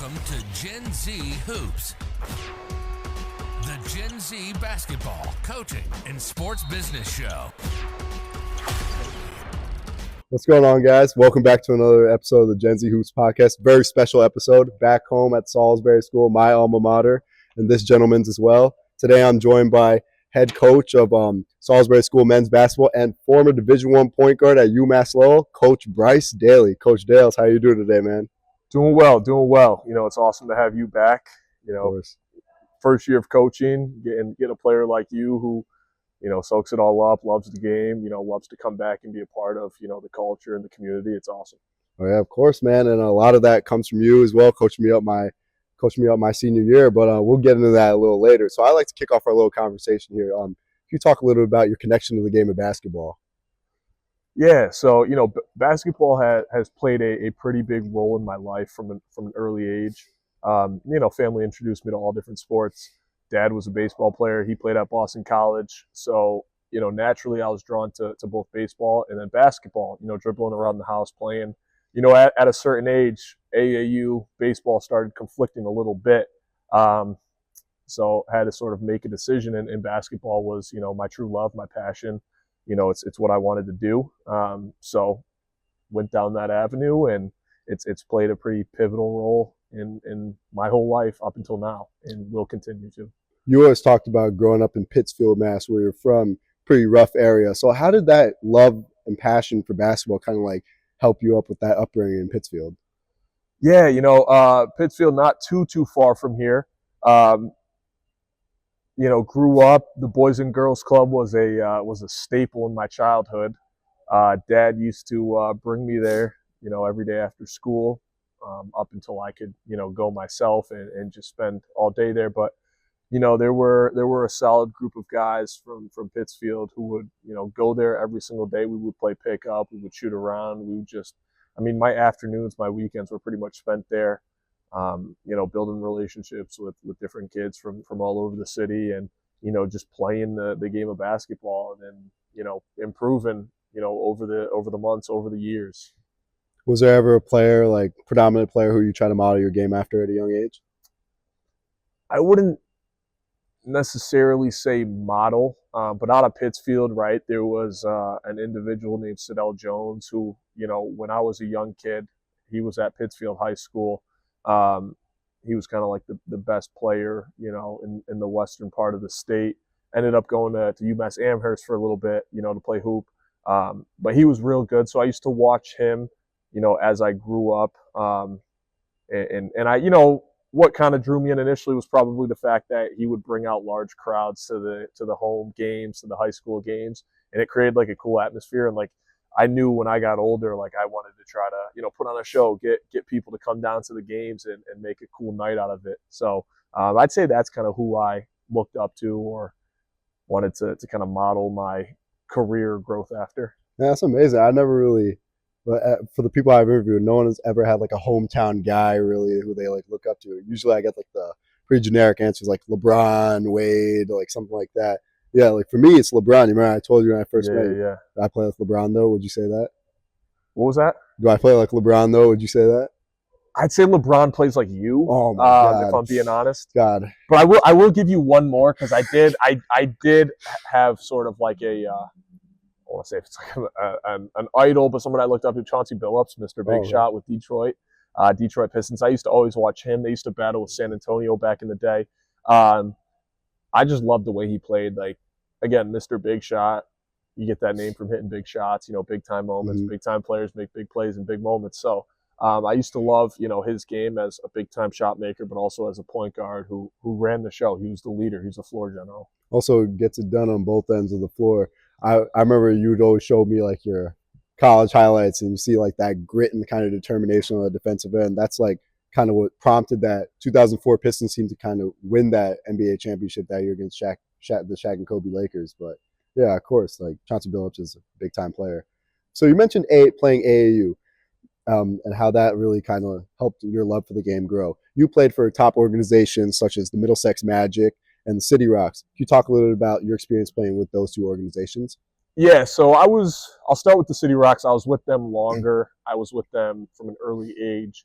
Welcome to Gen Z Hoops, the Gen Z basketball, coaching, and sports business show. What's going on, guys? Welcome back to another episode of the Gen Z Hoops podcast. Very special episode back home at Salisbury School, my alma mater, and this gentleman's as well. Today I'm joined by head coach of Salisbury School men's basketball and former Division I point guard at Umass Lowell, Coach Bryce Daley. Coach Dales, how you doing today, man? Doing well. You know, it's awesome to have you back. You know, first year of coaching, get a player like you who, you know, soaks it all up, loves the game, you know, loves to come back and be a part of, you know, the culture and the community. It's awesome. Oh yeah, of course, man. And a lot of that comes from you as well, coaching me up my senior year. But we'll get into that a little later. So I like to kick off our little conversation here. Can you talk a little bit about your connection to the game of basketball? Yeah, so, you know, basketball has played a pretty big role in my life from an early age. You know, family introduced me to all different sports. Dad was a baseball player. He played at Boston College. So, you know, naturally I was drawn to both baseball and then basketball, you know, dribbling around the house playing. You know, at a certain age, AAU baseball started conflicting a little bit. So I had to sort of make a decision, and basketball was, you know, my true love, my passion. You know, it's what I wanted to do. So went down that avenue, and it's played a pretty pivotal role in my whole life up until now, and will continue to. You always talked about growing up in Pittsfield, Mass, where you're from, pretty rough area. So how did that love and passion for basketball kind of like help you up with that upbringing in Pittsfield? Yeah, you know, Pittsfield not too far from here. You know, grew up. The Boys and Girls Club was a staple in my childhood. Dad used to bring me there, you know, every day after school, up until I could, you know, go myself and just spend all day there. But, you know, there were a solid group of guys from Pittsfield who would, you know, go there every single day. We would play pickup. We would shoot around. We would just, I mean, my afternoons, my weekends were pretty much spent there. You know, building relationships with different kids from all over the city, and, you know, just playing the game of basketball, and then, you know, improving, you know, over the months, over the years. Was there ever a player, like predominant player, who you try to model your game after at a young age? I wouldn't necessarily say model, but out of Pittsfield, right, there was an individual named Sidell Jones who, you know, when I was a young kid, he was at Pittsfield High School. He was kind of like the best player, you know, in the western part of the state. Ended up going to Umass Amherst for a little bit, you know, to play hoop. But he was real good, so I used to watch him, you know, as I grew up. And I, you know, what kind of drew me in initially was probably the fact that he would bring out large crowds to the home games, to the high school games, and it created like a cool atmosphere. And like, I knew when I got older, like I wanted to try to, you know, put on a show, get people to come down to the games and make a cool night out of it. So I'd say that's kind of who I looked up to or wanted to kind of model my career growth after. Yeah, that's amazing. I never really, but for the people I've interviewed, no one has ever had like a hometown guy really who they like look up to. Usually I get like the pretty generic answers like LeBron, Wade, like something like that. Yeah, like for me, it's LeBron. You remember I told you when I first met you. Yeah. Do I play like LeBron, though? Would you say that? What was that? Do I play like LeBron, though? Would you say that? I'd say LeBron plays like you. Oh, my God. If I'm being honest. God. But I will give you one more, because I did have sort of like I want to say if it's like an idol, but someone I looked up to, Chauncey Phillips, Mr. Big Shot with Detroit Pistons. I used to always watch him. They used to battle with San Antonio back in the day. I just loved the way he played. Like, again, Mr. Big Shot, you get that name from hitting big shots, you know, big time moments. Big time players make big plays in big moments. So I used to love, you know, his game as a big time shot maker, but also as a point guard who ran the show. He was the leader. He was the floor general. Also gets it done on both ends of the floor. I remember you'd always show me like your college highlights, and you see like that grit and kind of determination on the defensive end. That's like kind of what prompted that 2004 Pistons team to kind of win that NBA championship that year against the Shaq and Kobe Lakers. But yeah, of course, like Chauncey Phillips is a big time player. So you mentioned playing AAU and how that really kind of helped your love for the game grow. You played for top organizations such as the Middlesex Magic and the City Rocks. Can you talk a little bit about your experience playing with those two organizations? Yeah, so I'll start with the City Rocks. I was with them longer. I was with them from an early age.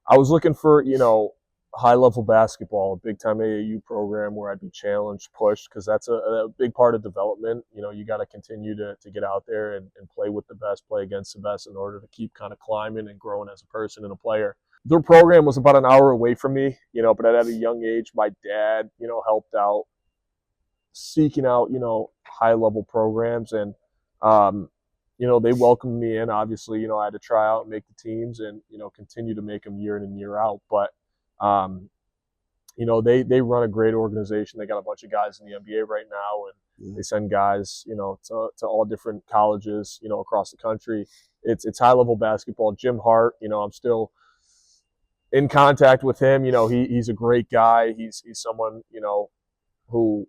I was looking for, you know, high-level basketball, a big-time AAU program where I'd be challenged, pushed, because that's a big part of development. You got to continue to get out there and play with the best, play against the best in order to keep kind of climbing and growing as a person and a player. Their program was about an hour away from me, but at a young age, my dad, helped out seeking out, high-level programs. And, they welcomed me in. Obviously, I had to try out and make the teams and, continue to make them year in and year out. But, they run a great organization. They got a bunch of guys in the NBA right now, and they send guys, to all different colleges, across the country. It's high-level basketball. Jim Hart, I'm still in contact with him. He's a great guy. He's someone, who,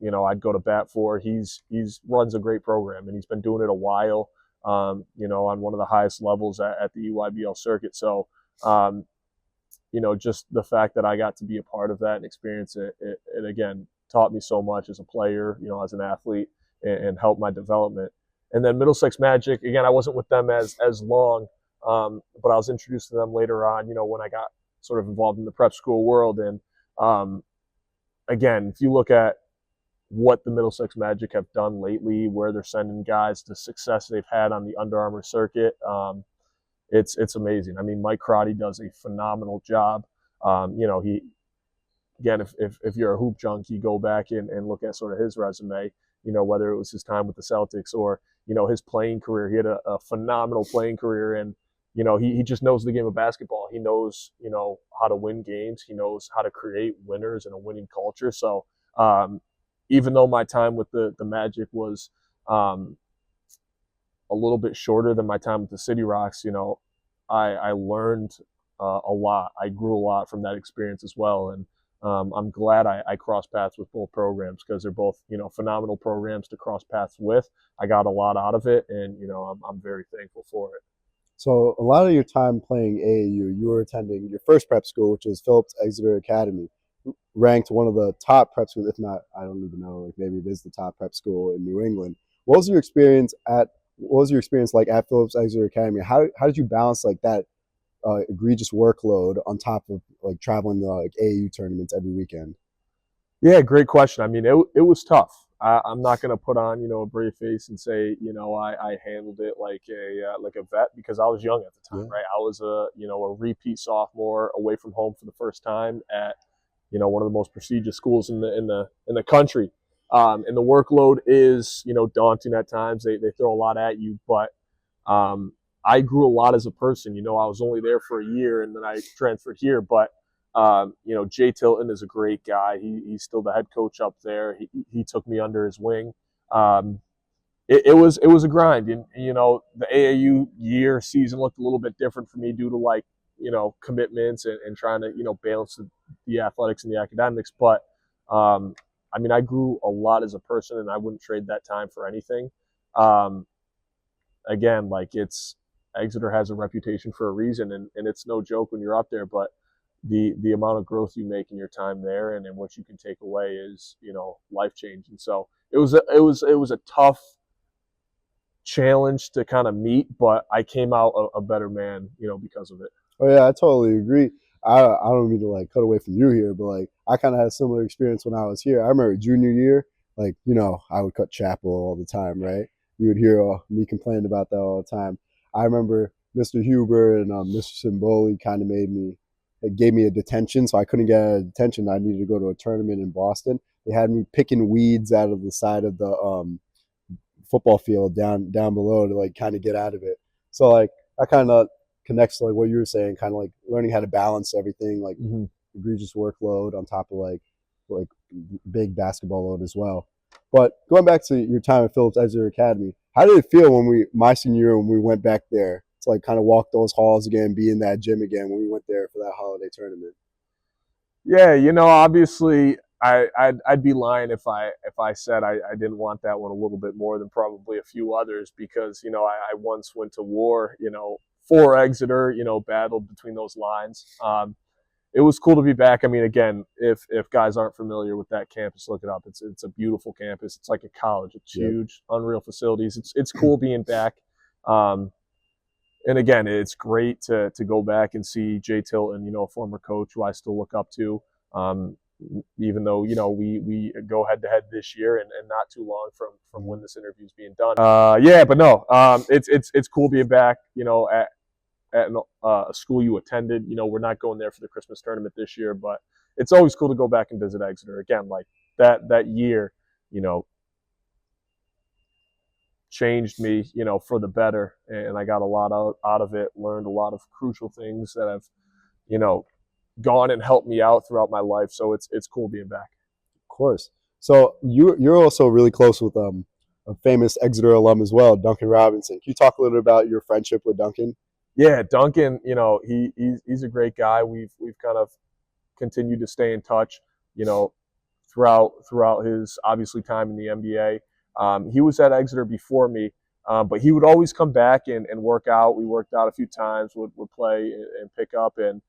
I'd go to bat for. He's runs a great program, and he's been doing it a while, on one of the highest levels at the EYBL circuit. So, just the fact that I got to be a part of that and experience it, it again, taught me so much as a player, as an athlete, and helped my development. And then Middlesex Magic, again, I wasn't with them as long, but I was introduced to them later on, when I got sort of involved in the prep school world. And again, if you look at what the Middlesex Magic have done lately, where they're sending guys, the success they've had on the Under Armour circuit, it's amazing. I mean, Mike Crotty does a phenomenal job. He, again, if you're a hoop junkie, go back and look at sort of his resume, whether it was his time with the Celtics or, his playing career. He had a phenomenal playing career, and, he just knows the game of basketball. He knows, how to win games. He knows how to create winners and a winning culture. So even though my time with the Magic was a little bit shorter than my time with the City Rocks, I learned a lot. I grew a lot from that experience as well. And I'm glad I crossed paths with both programs, because they're both, phenomenal programs to cross paths with. I got a lot out of it, and, I'm very thankful for it. So a lot of your time playing AAU, you were attending your first prep school, which was Phillips Exeter Academy, ranked one of the top prep schools, if not, I don't even know, like maybe it is the top prep school in New England. What was your experience like at Phillips Exeter Academy? How did you balance like that egregious workload on top of like traveling to like AAU tournaments every weekend? Yeah, great question. I mean, it was tough. I'm not going to put on, a brave face and say, I handled it like a vet, because I was young at the time, right? I was a repeat sophomore away from home for the first time at, one of the most prestigious schools in the country. And the workload is, daunting at times. They throw a lot at you, but I grew a lot as a person. I was only there for a year, and then I transferred here, but Jay Tilton is a great guy. He's still the head coach up there. He took me under his wing. It was a grind. And, the AAU season looked a little bit different for me due to commitments and trying to, balance the athletics and the academics. But, I grew a lot as a person, and I wouldn't trade that time for anything. Again, Exeter has a reputation for a reason, and it's no joke when you're up there, but the amount of growth you make in your time there and what you can take away is, life changing. So it was a tough challenge to kind of meet, but I came out a better man, because of it. Oh yeah, I totally agree. I don't mean to cut away from you here, but I kind of had a similar experience when I was here. I remember junior year, I would cut chapel all the time, right? You would hear me complaining about that all the time. I remember Mr. Huber and Mr. Simboli kind of gave me a detention, so I couldn't get a detention. I needed to go to a tournament in Boston. They had me picking weeds out of the side of the football field down below to kind of get out of it. So I kind of connects to what you were saying, kind of learning how to balance everything, egregious workload on top of big basketball load as well. But going back to your time at Phillips Exeter Academy, how did it feel my senior year when we went back there to kind of walk those halls again, be in that gym again when we went there for that holiday tournament? Yeah, obviously I'd be lying if I said I didn't want that one a little bit more than probably a few others, because I once went to war for Exeter, battled between those lines. It was cool to be back. I mean, again, if guys aren't familiar with that campus, look it up. It's a beautiful campus. It's like a college. It's huge, unreal facilities. It's cool being back. And again, it's great to go back and see Jay Tilton, a former coach who I still look up to. Even though we go head to head this year and not too long from when this interview is being done. But no, it's cool being back. At a school you attended. We're not going there for the Christmas tournament this year, but it's always cool to go back and visit Exeter again. Like that year, changed me, for the better, and I got a lot out of it. Learned a lot of crucial things that have, gone and helped me out throughout my life. So it's cool being back. Of course. So you're also really close with a famous Exeter alum as well, Duncan Robinson. Can you talk a little bit about your friendship with Duncan? Yeah, Duncan, he's a great guy. We've kind of continued to stay in touch, throughout his obviously time in the NBA. He was at Exeter before me, but he would always come back and work out. We worked out a few times, would play and pick up, and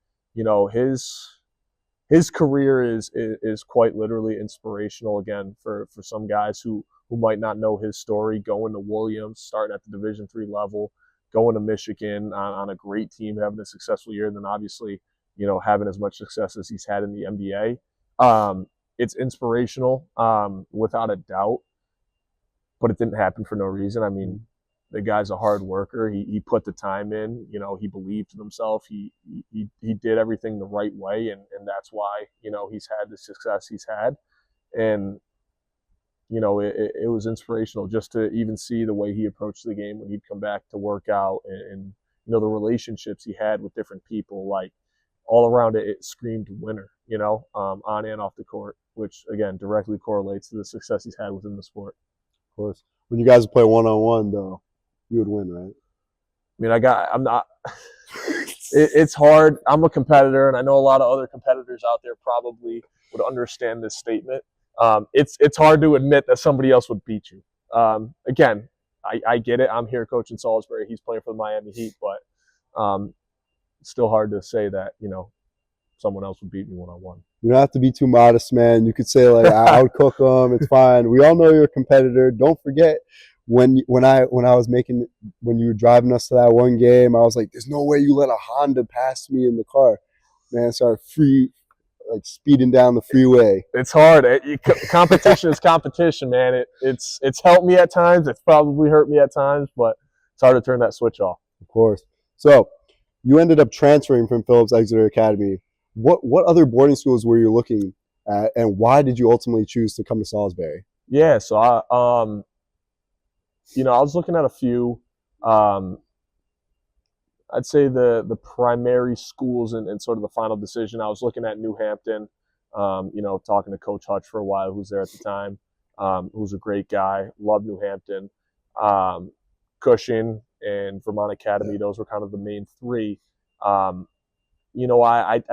his career is quite literally inspirational. Again, for some guys who might not know his story, going to Williams, starting at the Division III level, going to Michigan on a great team, having a successful year, and then obviously, having as much success as he's had in the NBA. It's inspirational, without a doubt, but it didn't happen for no reason. I mean, the guy's a hard worker. He put the time in. He believed in himself. He did everything the right way, and that's why he's had the success he's had. And it was inspirational just to even see the way he approached the game when he'd come back to work out, and the relationships he had with different people. Like all around it screamed winner. On and off the court, which again directly correlates to the success he's had within the sport. Of course. When you guys play one-on-one, though, you would win, right? I mean, I'm not. It's hard. I'm a competitor, and I know a lot of other competitors out there probably would understand this statement. It's hard to admit that somebody else would beat you. Again, I get it. I'm here coaching Salisbury. He's playing for the Miami Heat, but it's still hard to say that someone else would beat me one-on-one. You don't have to be too modest, man. You could say, like, I would cook them. It's fine. We all know you're a competitor. Don't forget when you were driving us to that one game, I was like, there's no way you let a Honda pass me in the car. Man, I started speeding down the freeway. It's hard. Competition is competition, man. It's helped me at times. It's probably hurt me at times, but it's hard to turn that switch off. Of course. So you ended up transferring from Phillips Exeter Academy. What other boarding schools were you looking at, and why did you ultimately choose to come to Salisbury? Yeah, so I was looking at a few. I'd say the primary schools and sort of the final decision. I was looking at New Hampton. Talking to Coach Hutch for a while, who's there at the time, who's a great guy. Loved New Hampton. Khoorchand and Vermont Academy. Those were kind of the main three. I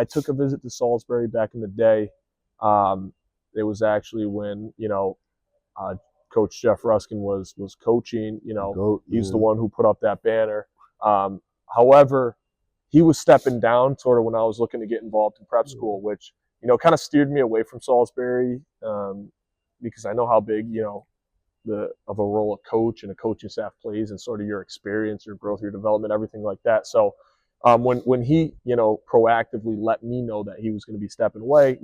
took a visit to Salisbury back in the day. It was actually when, Coach Jeff Ruskin was coaching. He's the one who put up that banner. However, he was stepping down sort of when I was looking to get involved in prep school, which, kind of steered me away from Salisbury, because I know how big, of a role a coach and a coaching staff plays, and sort of your experience, your growth, your development, everything like that. So when he, proactively let me know that he was going to be stepping away,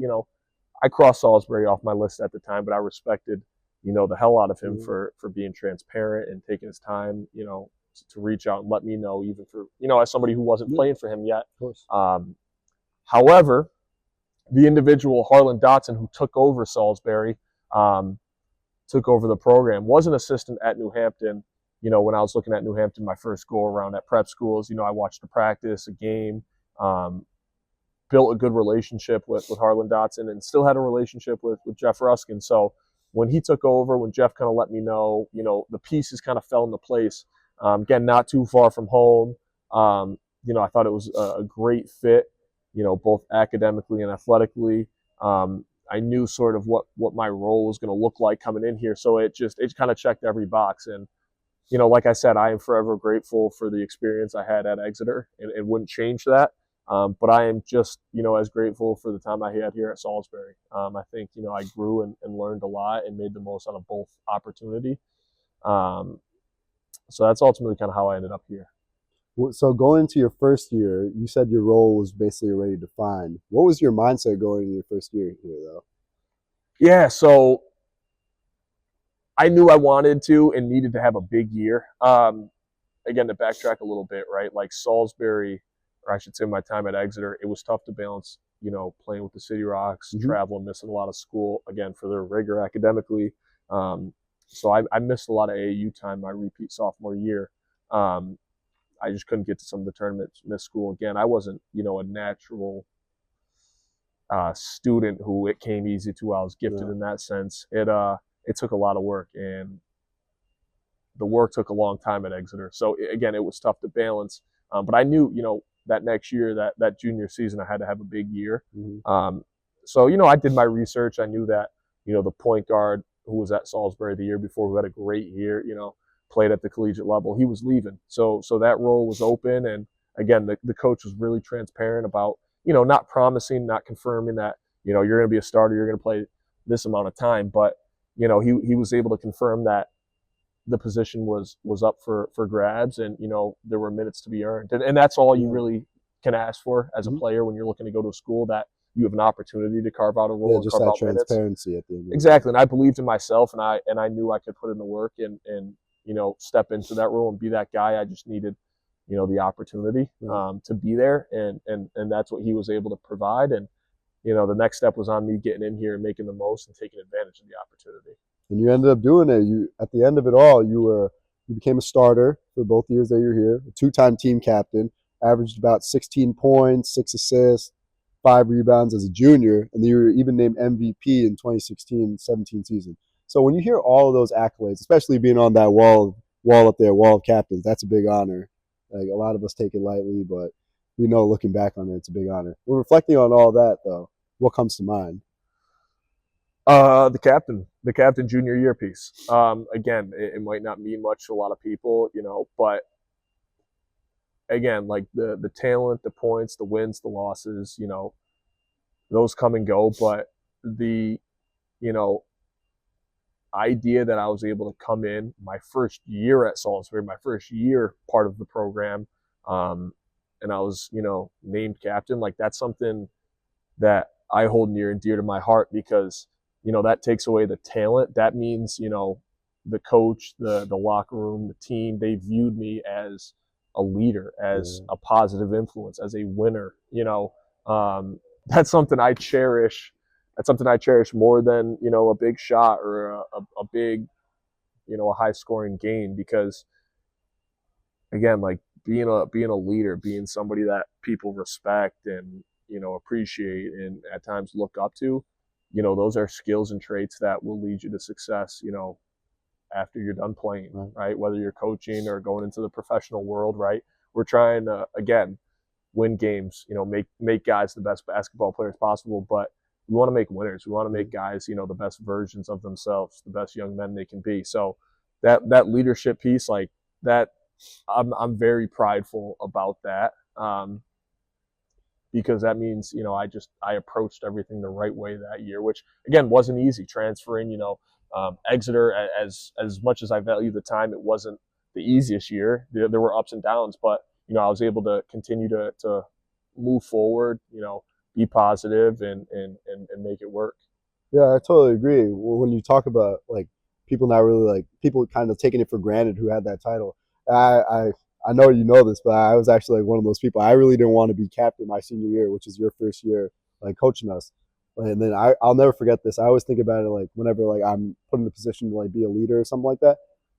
I crossed Salisbury off my list at the time, but I respected, the hell out of him for being transparent and taking his time, to reach out and let me know, even for, as somebody who wasn't playing for him yet. Of course. However, the individual, Harlan Dotson, who took over Salisbury, took over the program, was an assistant at New Hampton. When I was looking at New Hampton, my first go around at prep schools, I watched a practice, a game, built a good relationship with Harlan Dotson, and still had a relationship with Jeff Ruskin. So when he took over, when Jeff kind of let me know, the pieces kind of fell into place. Again, not too far from home. I thought it was a great fit, both academically and athletically. I knew sort of what my role was going to look like coming in here. So it kind of checked every box. And, like I said, I am forever grateful for the experience I had at Exeter, and wouldn't change that. But I am just, as grateful for the time I had here at Salisbury. I think, I grew and learned a lot and made the most out of both opportunity. So that's ultimately kind of how I ended up here. So going into your first year, you said your role was basically already defined. What was your mindset going into your first year here, though? Yeah, so I knew I wanted to and needed to have a big year. Again, to backtrack a little bit, right? Like Salisbury, or I should say my time at Exeter, it was tough to balance, playing with the City Rocks, traveling, missing a lot of school, again, for their rigor academically. So I missed a lot of AAU time my repeat sophomore year. I just couldn't get to some of the tournaments, missed school. Again, I wasn't, a natural student who it came easy to. I was gifted in that sense. It took a lot of work, and the work took a long time at Exeter. So again, it was tough to balance. But I knew, that next year, that junior season, I had to have a big year. So, I did my research. I knew that, the point guard who was at Salisbury the year before, who had a great year, played at the collegiate level, he was leaving. So that role was open. And again, the coach was really transparent about, not promising, not confirming that, you're going to be a starter, you're going to play this amount of time. But, he was able to confirm that the position was up for grabs, and there were minutes to be earned, and that's all you really can ask for as a player when you're looking to go to a school, that you have an opportunity to carve out a role, just and carve that out transparency minutes. At the end. Exactly, and I believed in myself, and I knew I could put in the work and step into that role and be that guy. I just needed the opportunity to be there, and that's what he was able to provide. And the next step was on me getting in here and making the most and taking advantage of the opportunity. And you ended up doing it. You, at the end of it all, you became a starter for both years that you're here, a two-time team captain, averaged about 16 points, 6 assists, 5 rebounds as a junior, and then you were even named MVP in 2016-17 season. So when you hear all of those accolades, especially being on that wall up there, wall of captains, that's a big honor. Like, a lot of us take it lightly, but looking back on it, it's a big honor. When reflecting on all that, though, what comes to mind? The captain junior year piece. Again, it might not mean much to a lot of people, but again, like the talent, the points, the wins, the losses, those come and go. But the, idea that I was able to come in my first year at Salisbury, my first year part of the program, and I was, named captain, like that's something that I hold near and dear to my heart, because that takes away the talent. That means, the coach, the locker room, the team, they viewed me as a leader, as a positive influence, as a winner. That's something I cherish. That's something I cherish more than, a big shot or a big, a high scoring game, because again, like being a leader, being somebody that people respect and, appreciate and at times look up to, those are skills and traits that will lead you to success, after you're done playing, right? Whether you're coaching or going into the professional world, right? We're trying to, again, win games, make guys the best basketball players possible, but we want to make winners. We want to make guys, the best versions of themselves, the best young men they can be. So that leadership piece, like that, I'm very prideful about that. Because that means, I approached everything the right way that year, which again wasn't easy. Transferring, Exeter, as much as I value the time, it wasn't the easiest year. There were ups and downs, but I was able to continue to move forward, be positive and make it work. Yeah, I totally agree. When you talk about like people not really like people kind of taking it for granted who had that title, I know you know this, but I was actually like one of those people. I really didn't want to be captain my senior year, which is your first year, like coaching us. And then I'll never forget this. I always think about it like whenever like I'm put in the position to like be a leader or something like that.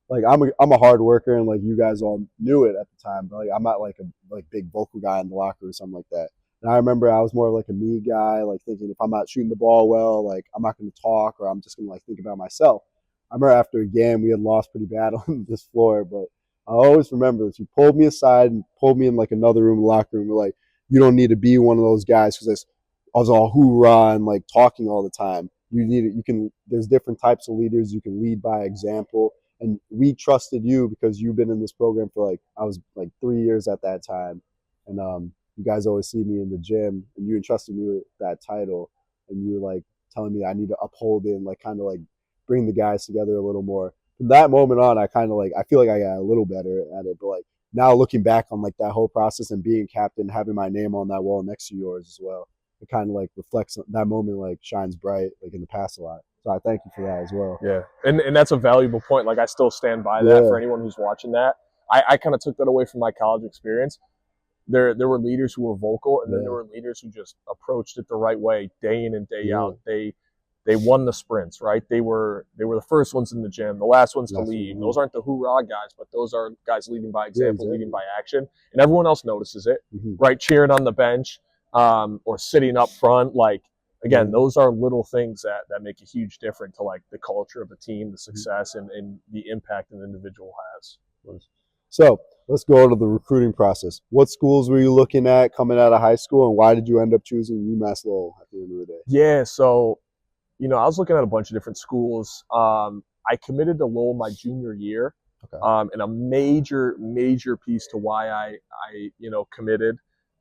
Like I'm a hard worker, and like you guys all knew it at the time, but like I'm not like a big vocal guy in the locker or something like that. And I remember I was more like a me guy, like thinking if I'm not shooting the ball well, like I'm not going to talk, or I'm just going to like think about myself. I remember after a game we had lost pretty bad on this floor, but I always remember that you pulled me aside and pulled me in like another room, the locker room. We're like, you don't need to be one of those guys because I was all hoorah and like talking all the time. There's different types of leaders. You can lead by example. And we trusted you because you've been in this program for I was 3 years at that time. And you guys always see me in the gym, and you entrusted me with that title. And you were like telling me I need to uphold it and like kind of like bring the guys together a little more. From that moment on, I kind of I feel like I got a little better at it. But like now looking back on like that whole process and being captain, having my name on that wall next to yours as well, it kind of like reflects that moment, like shines bright like in the past a lot. So I thank you for that as well. Yeah, and that's a valuable point. Like I still stand by that for anyone who's watching that. I kind of took that away from my college experience. There were leaders who were vocal, and then there were leaders who just approached it the right way, day in and day out. They won the sprints, right? They were the first ones in the gym, the last ones to leave. Those aren't the hoorah guys, but those are guys leading by example, leading by action, and everyone else notices it, right? Cheering on the bench, or sitting up front. Like again, those are little things that make a huge difference to like the culture of the team, the success, and the impact an individual has. So let's go to the recruiting process. What schools were you looking at coming out of high school, and why did you end up choosing Umass Lowell at the end of the day? Yeah, so I was looking at a bunch of different schools. I committed to Lowell my junior year, and a major piece to why I committed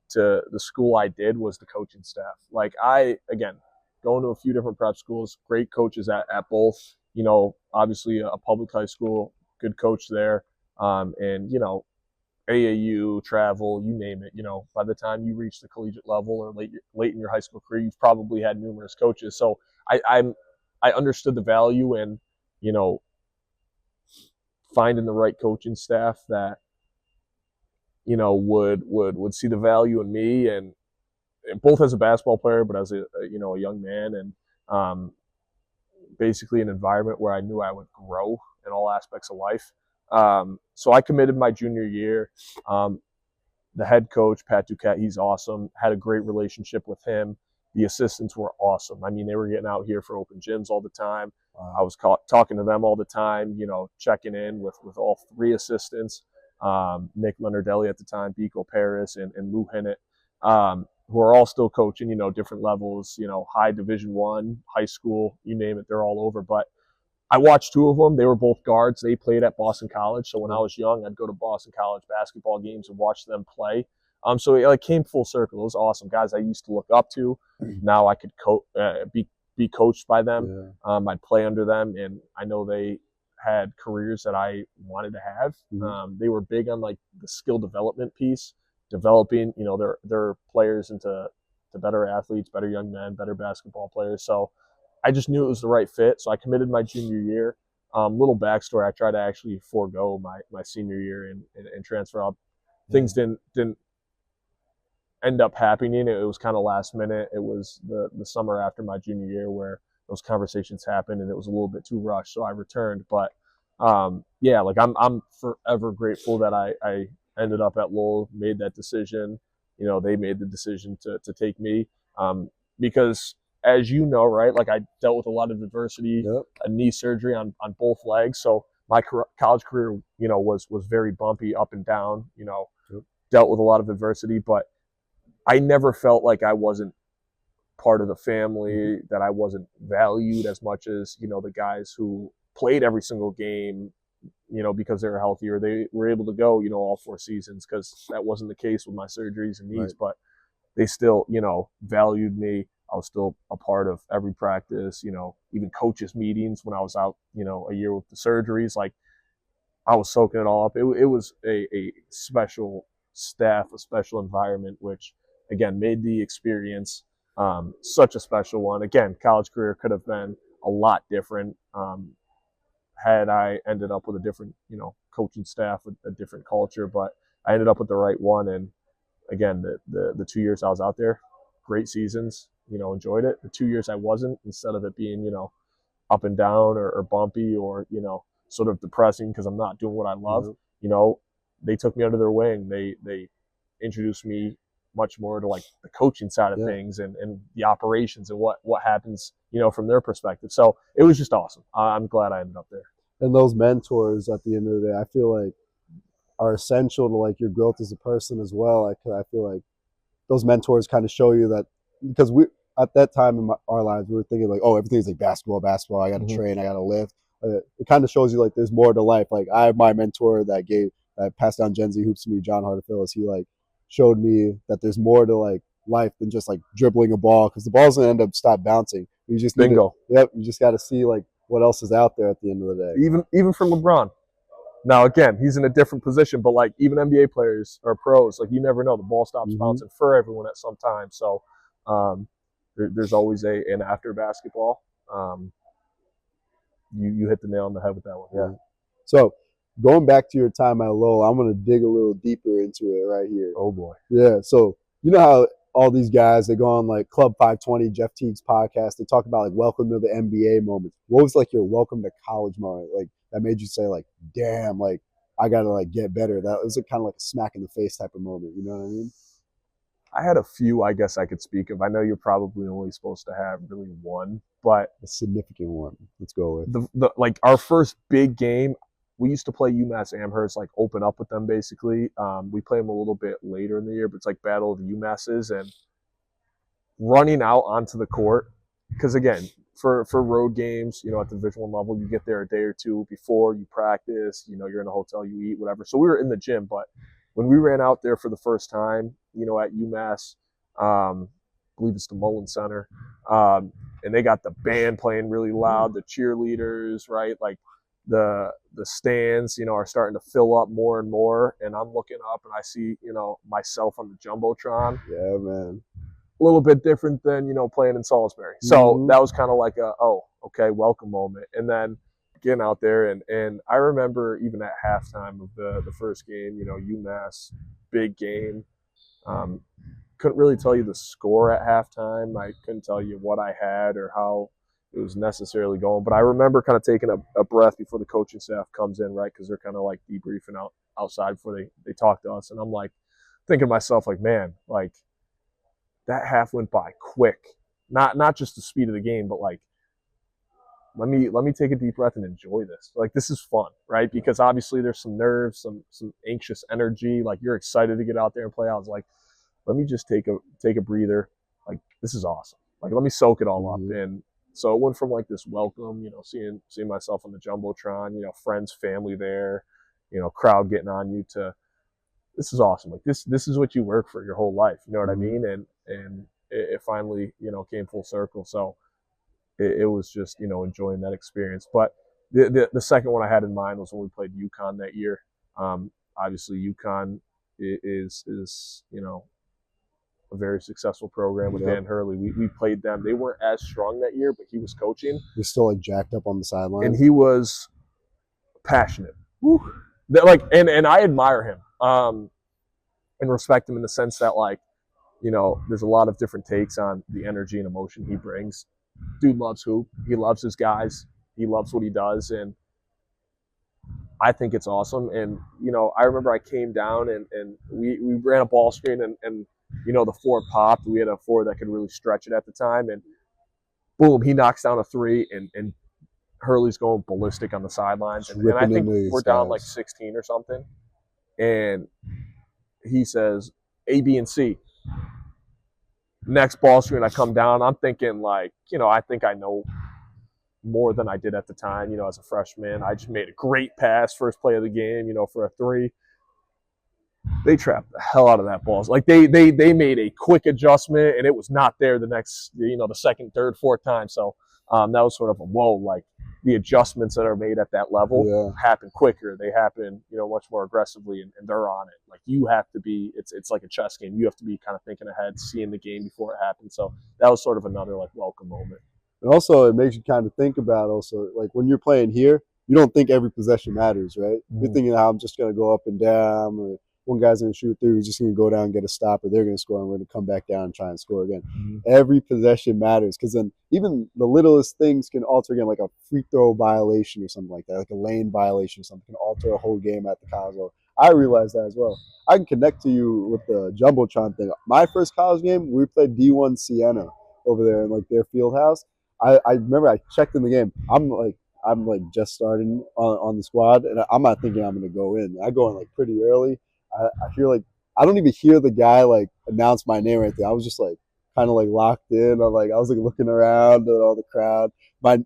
to the school I did was the coaching staff. Like again, going to a few different prep schools, great coaches at both. Obviously a public high school, good coach there. And AAU, travel, you name it. By the time you reach the collegiate level or late in your high school career, you've probably had numerous coaches. So I understood the value in finding the right coaching staff that would see the value in me, and both as a basketball player, but as a young man, and basically an environment where I knew I would grow in all aspects of life. So I committed my junior year. The head coach, Pat Duquette, he's awesome. Had a great relationship with him. The assistants were awesome. I mean, they were getting out here for open gyms all the time. I was talking to them all the time, checking in with all three assistants, Nick Leonardelli at the time, Biko Paris, and Lou Hinnett, who are all still coaching, different levels, high Division I, high school, you name it, they're all over. But I watched two of them. They were both guards. They played at Boston College. So when I was young, I'd go to Boston College basketball games and watch them play. So it came full circle. It was awesome. Guys I used to look up to. Now I could be coached by them. I'd play under them, and I know they had careers that I wanted to have. They were big on like the skill development piece, developing their players into better athletes, better young men, better basketball players. So I just knew it was the right fit. So I committed my junior year. Little backstory: I tried to actually forego my senior year and transfer up. Things didn't end up happening. It was kind of last minute. It was the summer after my junior year where those conversations happened, and it was a little bit too rushed. So I returned. But I'm forever grateful that I ended up at Lowell, made that decision. They made the decision to take me, because as you know, right, like I dealt with a lot of adversity, a knee surgery on both legs. So my college career, was very bumpy, up and down, dealt with a lot of adversity, but I never felt like I wasn't part of the family, that I wasn't valued as much as, the guys who played every single game, because they were healthy or they were able to go, all 4 seasons, because that wasn't the case with my surgeries and knees, but they still, valued me. I was still a part of every practice, even coaches' meetings when I was out, a year with the surgeries. Like I was soaking it all up. It was a special staff, a special environment, which again made the experience such a special one. Again, college career could have been a lot different had I ended up with a different, coaching staff, a different culture. But I ended up with the right one. And again, the 2 years I was out there, great seasons. Enjoyed it. The 2 years I wasn't, instead of it being, up and down or bumpy or, sort of depressing because I'm not doing what I love, they took me under their wing. They introduced me much more to like the coaching side of things and the operations and what happens, from their perspective. So it was just awesome. I'm glad I ended up there. And those mentors at the end of the day, I feel like are essential to like your growth as a person as well. I feel like those mentors kind of show you that, because we at that time in our lives, we were thinking like, oh, everything's like basketball. I got to train, I got to lift. It kind of shows you like there's more to life. Like I have my mentor that passed down Gen Z hoops to me, John Harder Phillips. He like showed me that there's more to like life than just like dribbling a ball, because the ball's gonna end up stop bouncing. You just bingo. You just got to see like what else is out there at the end of the day. Even for LeBron, Now, again, he's in a different position, but like even NBA players or pros, like you never know. The ball stops bouncing for everyone at some time. So there's always an after basketball. You hit the nail on the head with that one. Yeah. So going back to your time at Lowell, I'm going to dig a little deeper into it right here. Oh, boy. Yeah. So you know how all these guys, they go on like Club 520, Jeff Teague's podcast, they talk about like welcome to the NBA moments. What was like your welcome to college moment? Like that made you say like, damn, like I got to like get better. That was kind of like a smack in the face type of moment. You know what I mean? I had a few, I guess I could speak of. I know you're probably only supposed to have really one, but a significant one. Let's go with the like our first big game. We used to play Umass Amherst, like open up with them basically. We play them a little bit later in the year, but it's like Battle of the Umasses, and running out onto the court. Because again, for road games, you know, at the Division I level, you get there a day or two before you practice. You know, you're in a hotel, you eat, whatever. So we were in the gym, but when we ran out there for the first time, you know, at UMass, I believe it's the Mullen Center, and they got the band playing really loud, the cheerleaders, right? Like the stands, you know, are starting to fill up more and more. And I'm looking up and I see, you know, myself on the Jumbotron. Yeah, man. A little bit different than, you know, playing in Salisbury. So that was kind of like a, oh, okay, welcome moment. And then getting out there, and I remember even at halftime of the first game, you know, UMass, big game. Couldn't really tell you the score at halftime. I couldn't tell you what I had or how it was necessarily going. But I remember kind of taking a breath before the coaching staff comes in, right, because they're kind of like debriefing outside before they talk to us. And I'm like thinking to myself, like, man, like that half went by quick. Not just the speed of the game, but like, let me take a deep breath and enjoy this. Like, this is fun, right? Because obviously there's some nerves, some anxious energy. Like, you're excited to get out there and play. I was like, let me just take a breather. Like, this is awesome. Like, let me soak it all up. And so it went from like this welcome, you know, seeing myself on the Jumbotron, you know, friends, family there, you know, crowd getting on you, to this is awesome. Like, this is what you work for your whole life. You know what I mean? And it finally, you know, came full circle. So it was just, you know, enjoying that experience. But the second one I had in mind was when we played UConn that year. Obviously, UConn is you know, a very successful program with Dan Hurley. We played them. They weren't as strong that year, but he was coaching. He's still like jacked up on the sideline, and he was passionate. Like, and I admire him and respect him in the sense that, like, you know, there's a lot of different takes on the energy and emotion he brings. Dude loves hoop. He loves his guys. He loves what he does, and I think it's awesome. And, you know, I remember I came down and we ran a ball screen and you know, the four popped. We had a four that could really stretch it at the time, and boom, he knocks down a three, and Hurley's going ballistic on the sidelines. And I think we're down like 16 or something, and he says A, B, and C. Next ball screen, I come down. I'm thinking, like, you know, I think I know more than I did at the time, you know, as a freshman. I just made a great pass, first play of the game, you know, for a three. They trapped the hell out of that ball. Like, they made a quick adjustment, and it was not there the next, you know, the second, third, fourth time. So that was sort of a whoa. Like, the adjustments that are made at that level happen quicker. They happen, you know, much more aggressively, and they're on it. Like, you have to be, it's like a chess game. You have to be kind of thinking ahead, seeing the game before it happens. So that was sort of another, like, welcome moment. And also, it makes you kind of think about also, like, when you're playing here, you don't think every possession matters, right? You're thinking, I'm just going to go up and down, or one guy's going to shoot through, he's just going to go down and get a stop, or they're going to score, and we're going to come back down and try and score again. Every possession matters, because then even the littlest things can alter again, like a free throw violation or something like that, like a lane violation or something can alter a whole game at the college level. I realize that as well. I can connect to you with the Jumbotron thing. My first college game, we played D1 Siena over there in like their field house. I remember I checked in the game. I'm like just starting on the squad, and I'm not thinking I'm going to go in. I go in like pretty early. I hear, like, I don't even hear the guy like announce my name or anything. I was just like kind of like locked in. I was like looking around at all the crowd.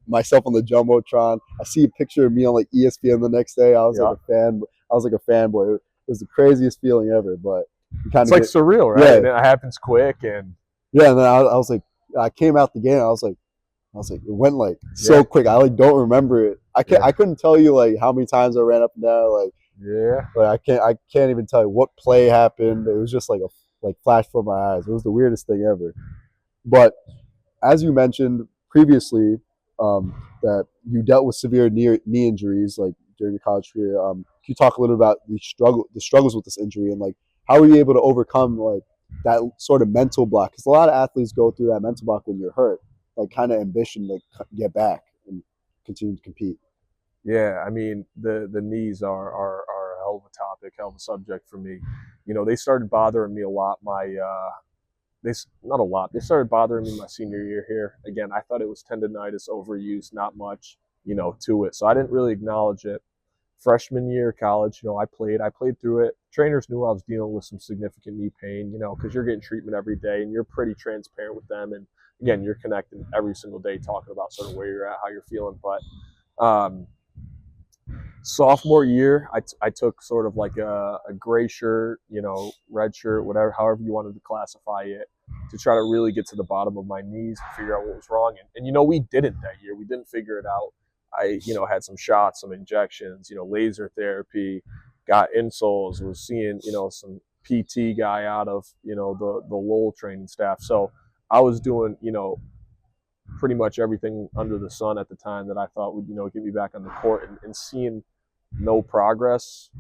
Myself on the Jumbotron. I see a picture of me on like ESPN the next day. I was like a fan. I was like a fanboy. It was the craziest feeling ever. But it's like surreal, right? Yeah. And it happens quick, and and then I was like, I came out the game. I was like, it went like so quick. I like don't remember it. I couldn't tell you like how many times I ran up and down. Like I can't even tell you what play happened. It was just like flash before my eyes. It was the weirdest thing ever. But as you mentioned previously, that you dealt with severe knee injuries like during your college career. Can you talk a little about the struggles with this injury, and like how were you able to overcome like that sort of mental block? Because a lot of athletes go through that mental block when you're hurt, like kind of ambition to get back and continue to compete. Yeah, I mean the knees are a hell of a topic, hell of a subject for me. They started bothering me a lot. Not a lot. They started bothering me my senior year here. Again, I thought it was tendonitis, overuse, not much, to it. So I didn't really acknowledge it. Freshman year of college, I played through it. Trainers knew I was dealing with some significant knee pain, because you're getting treatment every day and you're pretty transparent with them. And again, you're connecting every single day talking about sort of where you're at, how you're feeling. But sophomore year, I took sort of like a gray shirt, red shirt, whatever, however you wanted to classify it, to try to really get to the bottom of my knees and figure out what was wrong. And we didn't that year. We didn't figure it out. I, had some shots, some injections, laser therapy, got insoles, was seeing, some PT guy out of, the Lowell training staff. So I was doing, pretty much everything under the sun at the time that I thought would, get me back on the court, and seeing no progress,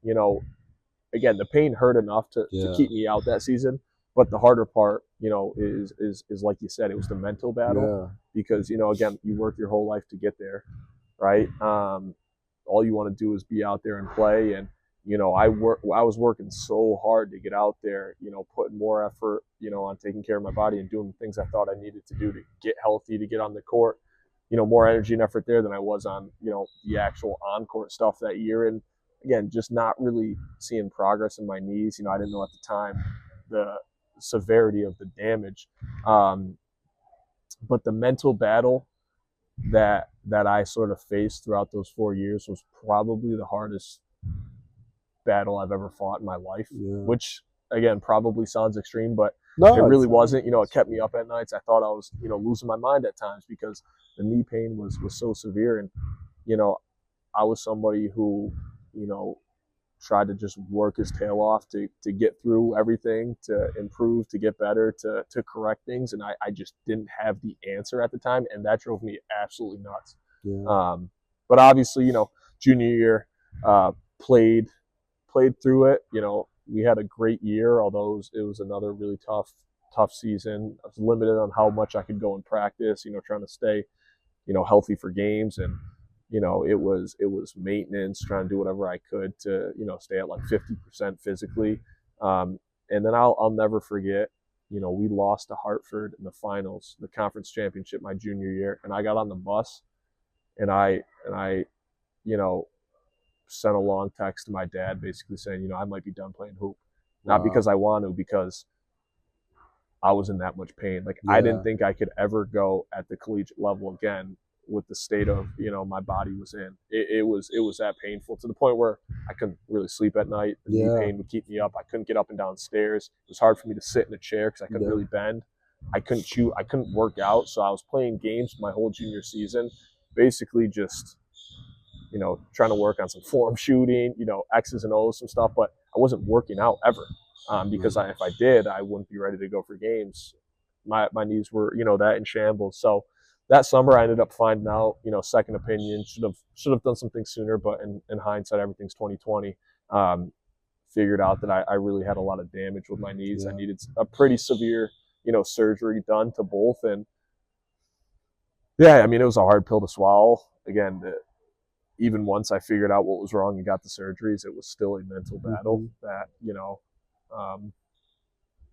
again, the pain hurt enough to keep me out that season. But the harder part, is like you said, it was the mental battle, because, again, you work your whole life to get there, right? All you want to do is be out there and play. And, I was working so hard to get out there, putting more effort, on taking care of my body and doing the things I thought I needed to do to get healthy, to get on the court, more energy and effort there than I was on, the actual on-court stuff that year. And again, just not really seeing progress in my knees. I didn't know at the time the severity of the damage. But the mental battle that I sort of faced throughout those 4 years was probably the hardest battle I've ever fought in my life, which again probably sounds extreme, but it really wasn't. It kept me up at nights. I thought I was, losing my mind at times because the knee pain was so severe. And, I was somebody who, tried to just work his tail off to get through everything, to improve, to get better, to correct things. And I just didn't have the answer at the time. And that drove me absolutely nuts. But obviously, junior year, played through it. We had a great year, although it was another really tough season. I was limited on how much I could go and practice, trying to stay, healthy for games. And, it was maintenance, trying to do whatever I could to, stay at like 50% physically. And then I'll never forget, we lost to Hartford in the finals, the conference championship, my junior year. And I got on the bus and I sent a long text to my dad basically saying, I might be done playing hoop. Not because I want to, because I was in that much pain. Like I didn't think I could ever go at the collegiate level again with the state of, my body was in. It was that painful, to the point where I couldn't really sleep at night. The knee pain would keep me up. I couldn't get up and down stairs. It was hard for me to sit in a chair because I couldn't really bend. I couldn't chew. I couldn't work out. So I was playing games my whole junior season, basically just, trying to work on some form shooting, X's and O's, some stuff, but I wasn't working out ever, because if I did, I wouldn't be ready to go for games. My knees were, that in shambles. So that summer I ended up finding out, second opinion, should have done something sooner, but in hindsight, everything's 2020. Figured out that I really had a lot of damage with my knees. I needed a pretty severe, surgery done to both. And it was a hard pill to swallow. Again, even once I figured out what was wrong and got the surgeries, it was still a mental battle that,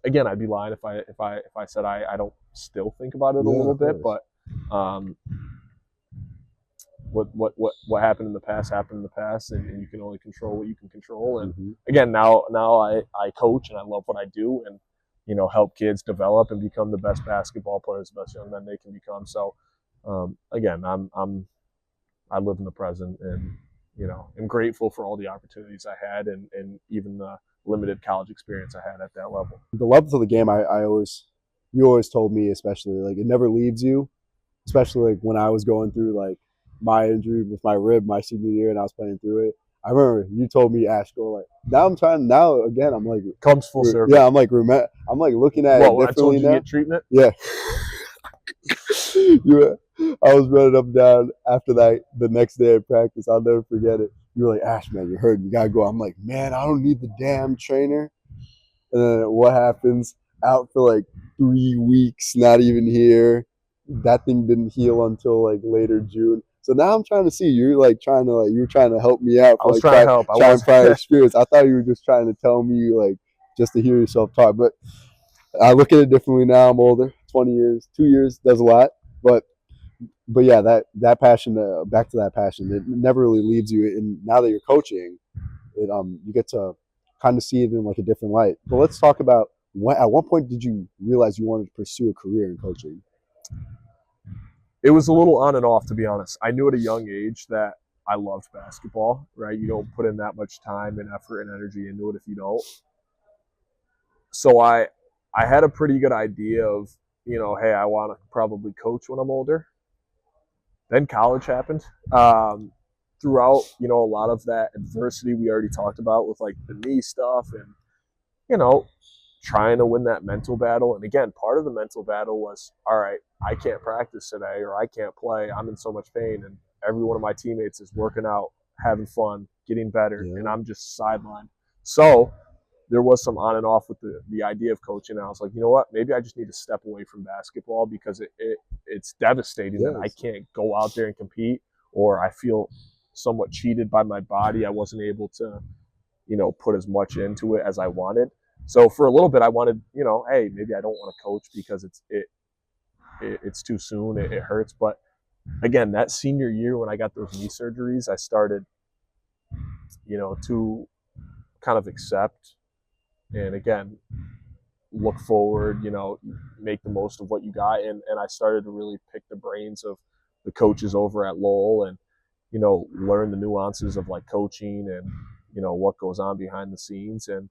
again, I'd be lying if I said I don't still think about it a little bit, but what happened in the past happened in the past, and you can only control what you can control. And again, now I coach and I love what I do, and help kids develop and become the best basketball players, the best young men they can become. So again, I live in the present, and I'm grateful for all the opportunities I had, and even the limited college experience I had at that level. The love of the game, you always told me, especially, like, it never leaves you, especially like when I was going through like my injury with my rib my senior year, and I was playing through it. I remember you told me, Ash, go like. Now again, I'm like, Comes full circle. yeah, I'm like looking at it What, when I told differently you to now. get treatment? Yeah. I was running up and down after that the next day of practice. I'll never forget it. You were like, Ash, man, you're hurt. You gotta go. I'm like, man, I don't need the damn trainer. And then what happens? Out for like 3 weeks, not even here. That thing didn't heal until like later June. So now I'm trying to see you're trying to help me out. I was trying to help. Trying prior experience. I thought you were just trying to tell me just to hear yourself talk. But I look at it differently now. I'm older, 20 years, 2 years does a lot. But yeah, that passion, back to that passion, it never really leaves you. And now that you're coaching, you get to kind of see it in like a different light. But let's talk about at what point did you realize you wanted to pursue a career in coaching? It was a little on and off, to be honest. I knew at a young age that I loved basketball, right? You don't put in that much time and effort and energy into it if you don't. So I had a pretty good idea of, hey, I want to probably coach when I'm older. Then college happened. Throughout, a lot of that adversity we already talked about with like the knee stuff and, trying to win that mental battle. And again, part of the mental battle was, all right, I can't practice today or I can't play. I'm in so much pain. And every one of my teammates is working out, having fun, getting better. Yeah. And I'm just sidelined. So there was some on and off with the idea of coaching. And I was like, you know what? Maybe I just need to step away from basketball because it's devastating that I can't go out there and compete, or I feel somewhat cheated by my body. I wasn't able to, put as much into it as I wanted. So for a little bit, I wanted, hey, maybe I don't want to coach because it's too soon. It hurts. But again, that senior year when I got those knee surgeries, I started, to kind of accept and again, look forward, make the most of what you got. And I started to really pick the brains of the coaches over at Lowell and, learn the nuances of like coaching and, what goes on behind the scenes. And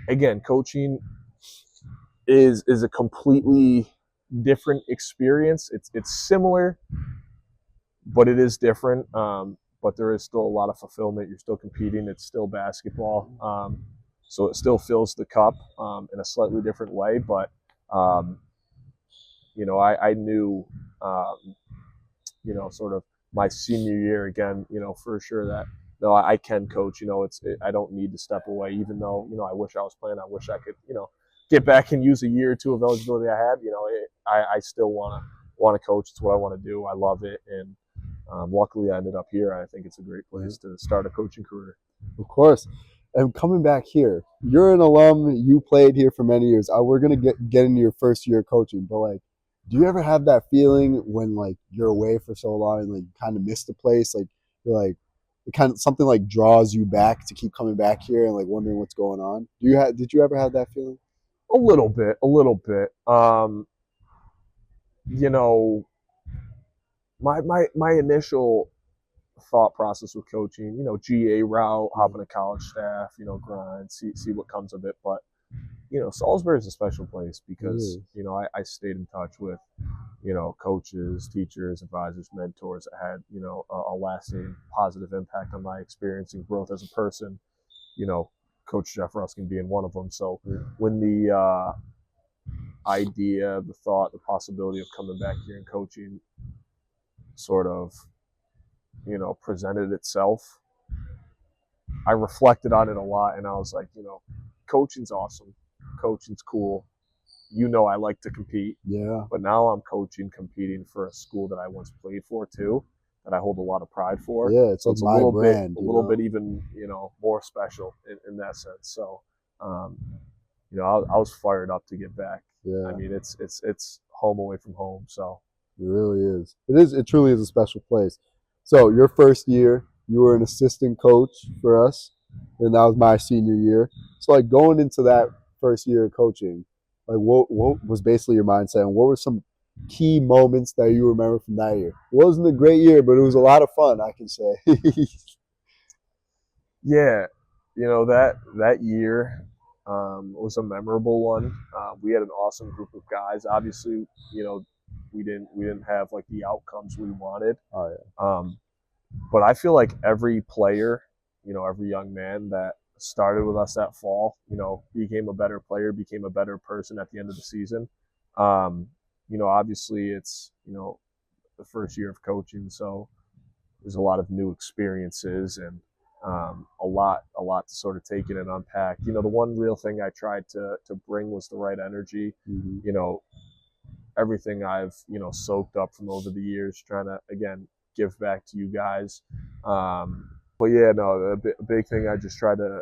again, coaching is a completely different experience. It's similar, but it is different. But there is still a lot of fulfillment. You're still competing. It's still basketball. So it still fills the cup in a slightly different way. But, I knew, sort of my senior year again, for sure that, no, I can coach. I don't need to step away, even though, I wish I was playing. I wish I could, get back and use a year or two of eligibility I had. I still want to coach. It's what I want to do. I love it. And luckily I ended up here. I think it's a great place to start a coaching career. Of course. And coming back here, you're an alum. You played here for many years. We're gonna get into your first year of coaching, but do you ever have that feeling when you're away for so long and you kind of miss the place? You're it kind of something draws you back to keep coming back here and wondering what's going on. Did you ever have that feeling? A little bit. My initial thought process with coaching, GA route, hop on a college staff, grind, see what comes of it. But, Salisbury is a special place because, I stayed in touch with, coaches, teachers, advisors, mentors that had, a lasting positive impact on my experience and growth as a person, Coach Jeff Ruskin being one of them. So when the idea, the thought, the possibility of coming back here and coaching sort of, presented itself, I reflected on it a lot, and I was like, coaching's awesome. Coaching's cool. I like to compete. Yeah. But now I'm competing for a school that I once played for too, that I hold a lot of pride for. Yeah, it's so it's a little bit even, more special in that sense. So, I was fired up to get back. Yeah. I mean, it's home away from home. So it really is. It truly is a special place. So your first year, you were an assistant coach for us, and that was my senior year. So going into that first year of coaching, what was basically your mindset, and what were some key moments that you remember from that year? It wasn't a great year, but it was a lot of fun, I can say. Yeah, that year was a memorable one. We had an awesome group of guys. Obviously, we didn't have like the outcomes we wanted. Oh yeah. But I feel like every player, every young man that started with us that fall, became a better player, became a better person at the end of the season. Obviously it's, the first year of coaching, so there's a lot of new experiences and a lot to sort of take in and unpack. The one real thing I tried to bring was the right energy. Mm-hmm. Everything I've soaked up from over the years, trying to again give back to you guys. But yeah, no, a big thing I just try to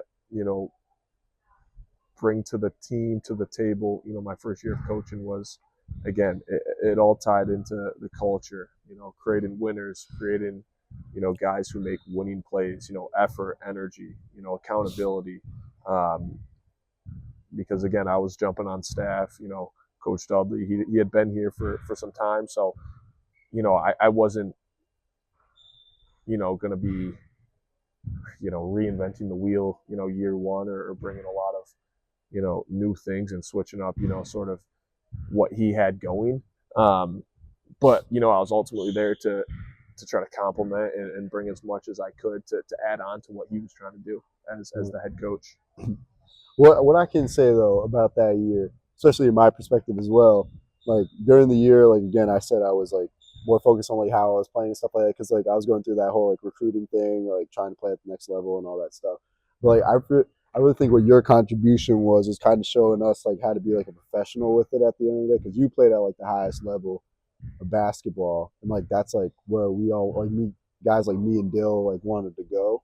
bring to the team, to the table. My first year of coaching was, again, it all tied into the culture. Creating winners, creating guys who make winning plays. Effort, energy. Accountability. Because again, I was jumping on staff. Coach Dudley, he had been here for some time, so I wasn't going to be reinventing the wheel year one, or bringing a lot of new things and switching up sort of what he had going. But I was ultimately there to try to complement and bring as much as I could to add on to what he was trying to do as the head coach. What I can say though about that year, especially in my perspective as well, like during the year, like again, I said I was like more focused on like how I was playing and stuff like that, because like I was going through that whole like recruiting thing, like trying to play at the next level and all that stuff. But like I really think what your contribution was kind of showing us like how to be like a professional with it at the end of the day, because you played at like the highest level of basketball, and like that's like where we all like me guys like me and Dill like wanted to go.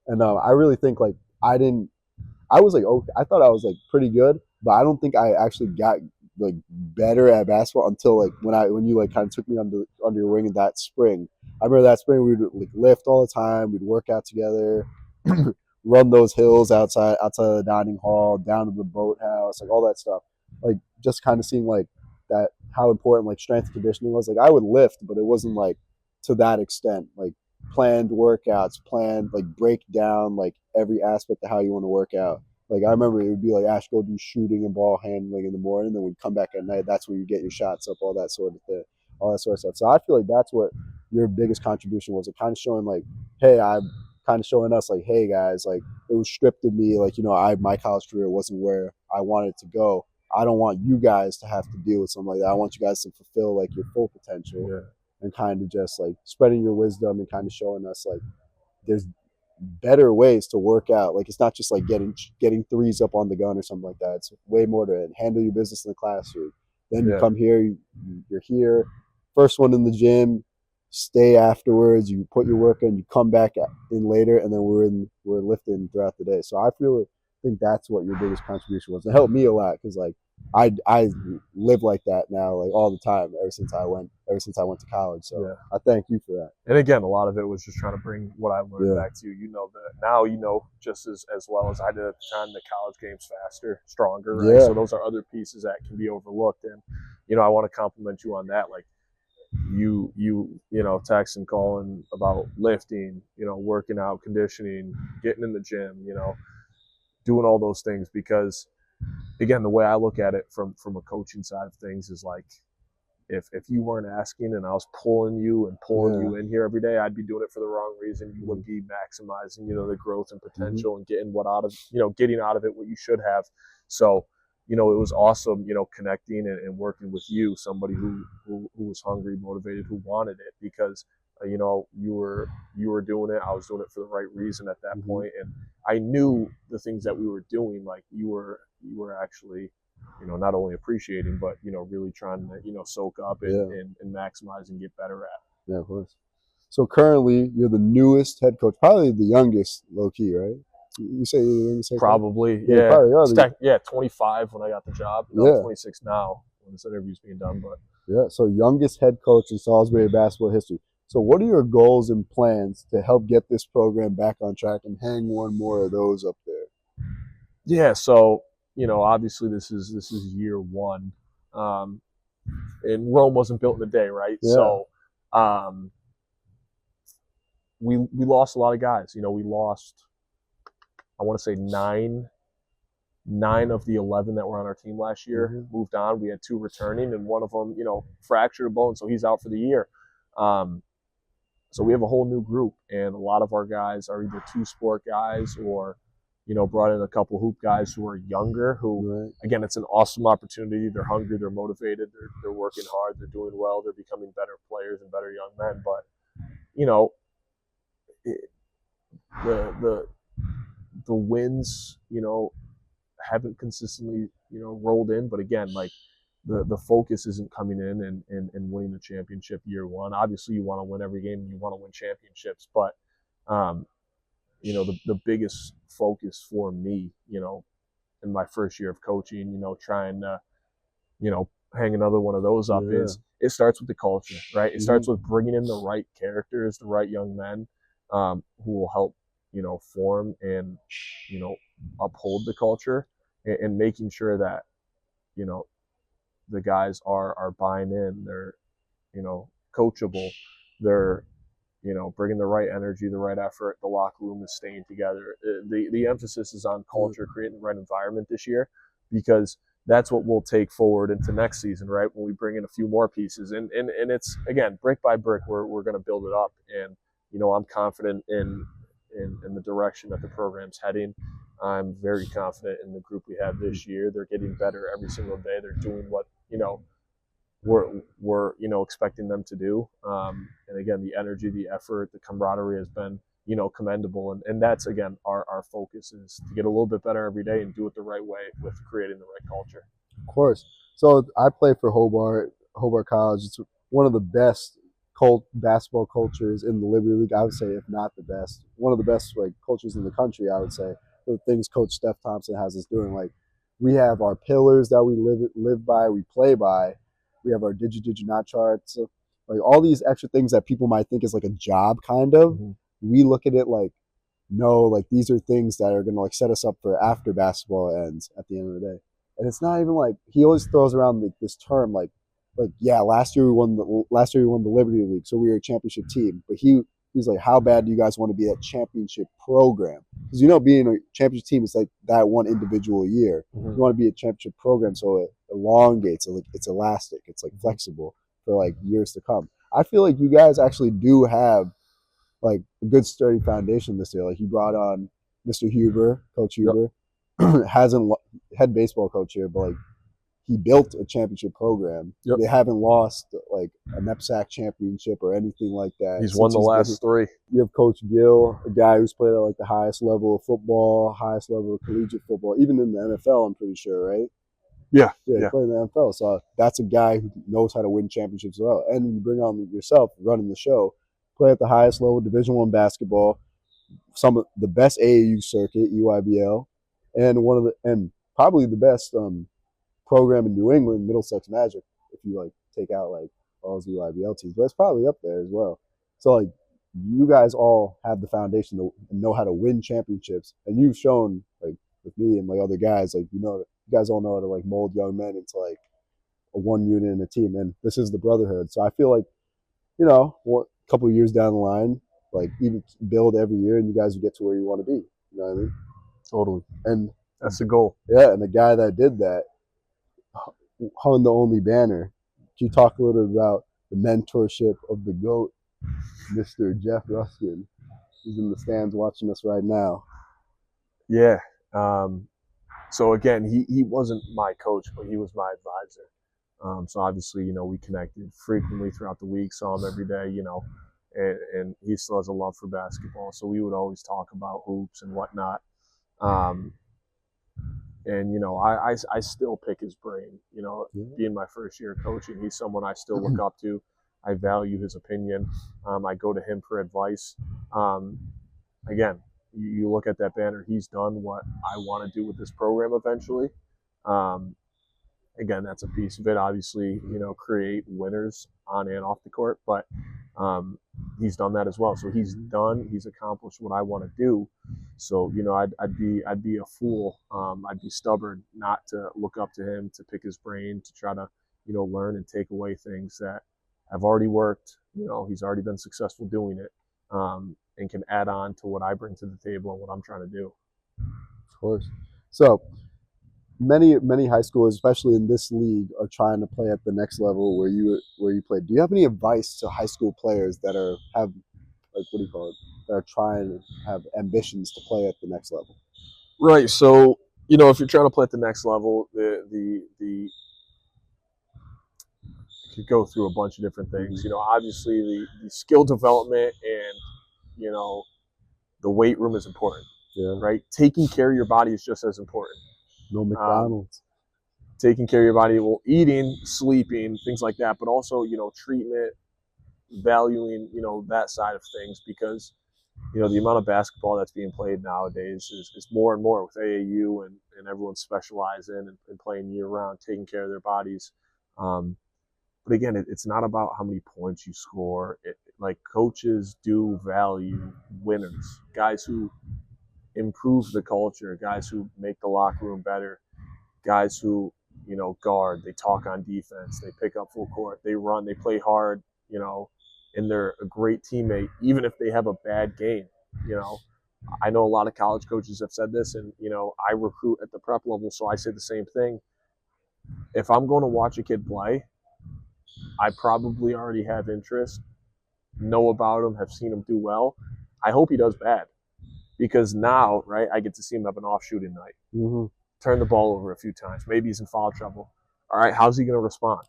And I really think like I was like, okay, I thought I was like pretty good, but I don't think I actually got like better at basketball until like when you like kind of took me under your wing in that spring. I remember that spring we would like lift all the time, we'd work out together, run those hills outside of the dining hall, down to the boathouse, like all that stuff. Like just kind of seeing like that how important like strength and conditioning was. Like I would lift, but it wasn't like to that extent. Like planned workouts, planned like break down like every aspect of how you want to work out. Like I remember it would be like Ash, go do shooting and ball handling in the morning, then we'd come back at night. That's when you get your shots up, all that sort of thing, all that sort of stuff. So I feel like that's what your biggest contribution was. It kind of showing like, hey, I'm kind of showing us like, hey guys, like it was stripped of me. Like my college career wasn't where I wanted to go. I don't want you guys to have to deal with something like that. I want you guys to fulfill like your full potential. Yeah. And kind of just like spreading your wisdom and kind of showing us like there's better ways to work out. Like it's not just like getting threes up on the gun or something like that. It's way more to it. Handle your business in the classroom. Then you come here, you're here, first one in the gym, stay afterwards, you put your work in, you come back in later, and then we're lifting throughout the day. So I think that's what your biggest contribution was. It helped me a lot because like I live like that now, like all the time, ever since I went to college. So yeah. I thank you for that. And again, a lot of it was just trying to bring what I learned back to you. Now just as well as I did at the time, the college game's faster, stronger, right? Yeah. So those are other pieces that can be overlooked. And, I want to compliment you on that. Like you text and calling about lifting, working out, conditioning, getting in the gym, doing all those things, because again, the way I look at it from a coaching side of things is like, if you weren't asking and I was pulling you in here every day, I'd be doing it for the wrong reason. You wouldn't be maximizing, the growth and potential and getting getting out of it what you should have. So, it was awesome, connecting and working with you, somebody who was hungry, motivated, who wanted it, because you were doing it. I was doing it for the right reason at that point, and I knew the things that we were doing. Like you were actually, not only appreciating, but really trying to soak up and maximize and get better at. Yeah, of course. So currently, you're the newest head coach, probably the youngest, low key, right? You say you're the youngest head coach? Probably, yeah. 25 when I got the job. I'm 26 now when this interview's being done, but yeah. So youngest head coach in Salisbury basketball history. So what are your goals and plans to help get this program back on track and hang one more of those up there? Yeah, so, obviously this is year one. And Rome wasn't built in a day, right? Yeah. So we lost a lot of guys. We lost, I want to say 9 9 of the 11 that were on our team last year moved on. We had 2 returning, and one of them, fractured a bone, so he's out for the year. So we have a whole new group, and a lot of our guys are either 2-sport guys or, brought in a couple hoop guys who are younger, who, again, it's an awesome opportunity. They're hungry, they're motivated, they're working hard, they're doing well, they're becoming better players and better young men. But, the wins, haven't consistently, rolled in. But again, like the focus isn't coming in and winning the championship year one. Obviously, you want to win every game and you want to win championships. But, the biggest focus for me, in my first year of coaching, trying to, hang another one of those up is it starts with the culture, right? It starts with bringing in the right characters, the right young men who will help, form and, uphold the culture and making sure that, the guys are buying in, they're, coachable, they're, bringing the right energy, the right effort, the locker room is staying together. The emphasis is on culture, creating the right environment this year, because that's what we'll take forward into next season, right? When we bring in a few more pieces. And it's, again, brick by brick, we're going to build it up. And, I'm confident in the direction that the program's heading. I'm very confident in the group we have this year. They're getting better every single day. They're doing what, we're expecting them to do. And again, the energy, the effort, the camaraderie has been, commendable. And that's, again, our focus is to get a little bit better every day and do it the right way with creating the right culture. Of course. So I play for Hobart College. It's one of the best basketball cultures in the Liberty League. I would say, if not the best, one of the best cultures in the country, I would say. The things Coach Steph Thompson has us doing, we have our pillars that we live by, we play by. We have our did you not charts, all these extra things that people might think is a job kind of. We look at it no, these are things that are gonna set us up for after basketball ends at the end of the day. And it's not even he always throws around this term last year we won the Liberty League, so we were a championship team. But he's like, how bad do you guys want to be that championship program? Because being a championship team is that one individual year. You want to be a championship program, so it elongates, it's elastic, it's flexible for years to come. I feel like you guys actually do have a good sturdy foundation this year. You brought on Mr. Huber, Coach Huber, hasn't head baseball coach here, but he built a championship program. They haven't lost a NEPSAC championship or anything like that. He's won the last 3. You have Coach Gill, a guy who's played at the highest level of football, highest level of collegiate football, even in the NFL, I'm pretty sure, right? Yeah. He played in the NFL. So that's a guy who knows how to win championships as well. And you bring on yourself running the show, play at the highest level, Division I basketball, some of the best AAU circuit, EYBL, and probably the best program in New England, Middlesex Magic, if you take out all those EYBL teams, but it's probably up there as well. So you guys all have the foundation to know how to win championships, and you've shown with me and other guys, you guys all know how to mold young men into a one unit in a team, and this is the brotherhood. So I feel a couple of years down the line, even build every year, and you guys will get to where you want to be. You know what I mean? Totally. And that's the goal. Yeah, and the guy that did that hung the only banner. Can you talk a little bit about the mentorship of the GOAT, Mr. Jeff Ruskin? He's in the stands watching us right now. Yeah. So again, he wasn't my coach, but he was my advisor. So obviously, we connected frequently throughout the week, saw him every day, and he still has a love for basketball. So we would always talk about hoops and whatnot. And, I still pick his brain, being my first year coaching. He's someone I still look up to. I value his opinion. I go to him for advice. Again, you look at that banner, he's done what I want to do with this program eventually. Again, that's a piece of it. Obviously, create winners on and off the court, but he's done that as well. So he's accomplished what I want to do. So, I'd be a fool. I'd be stubborn not to look up to him, to pick his brain, to try to, learn and take away things that have already worked. He's already been successful doing it, and can add on to what I bring to the table and what I'm trying to do. Of course. So many high schools, especially in this league, are trying to play at the next level where you played. Do you have any advice to high school players that have like, what do you call it, that are trying to have ambitions to play at the next level? Right. So, if you're trying to play at the next level, the could go through a bunch of different things. Obviously the skill development and, the weight room is important. Yeah. Right. Taking care of your body is just as important. No McDonald's. Taking care of your body, well, eating, sleeping, things like that, but also, treatment, valuing, that side of things, because, the amount of basketball that's being played nowadays is more and more with AAU and everyone specializing and playing year round, taking care of their bodies. But again, it's not about how many points you score. Like, coaches do value winners, guys who improve the culture, guys who make the locker room better, guys who, guard, they talk on defense, they pick up full court, they run, they play hard, and they're a great teammate, even if they have a bad game. I know a lot of college coaches have said this, and, I recruit at the prep level, so I say the same thing. If I'm going to watch a kid play, I probably already have interest, know about him, have seen him do well. I hope he does bad, because now, right, I get to see him have an off shooting night. Mm-hmm. Turn the ball over a few times. Maybe he's in foul trouble. All right, how's he going to respond?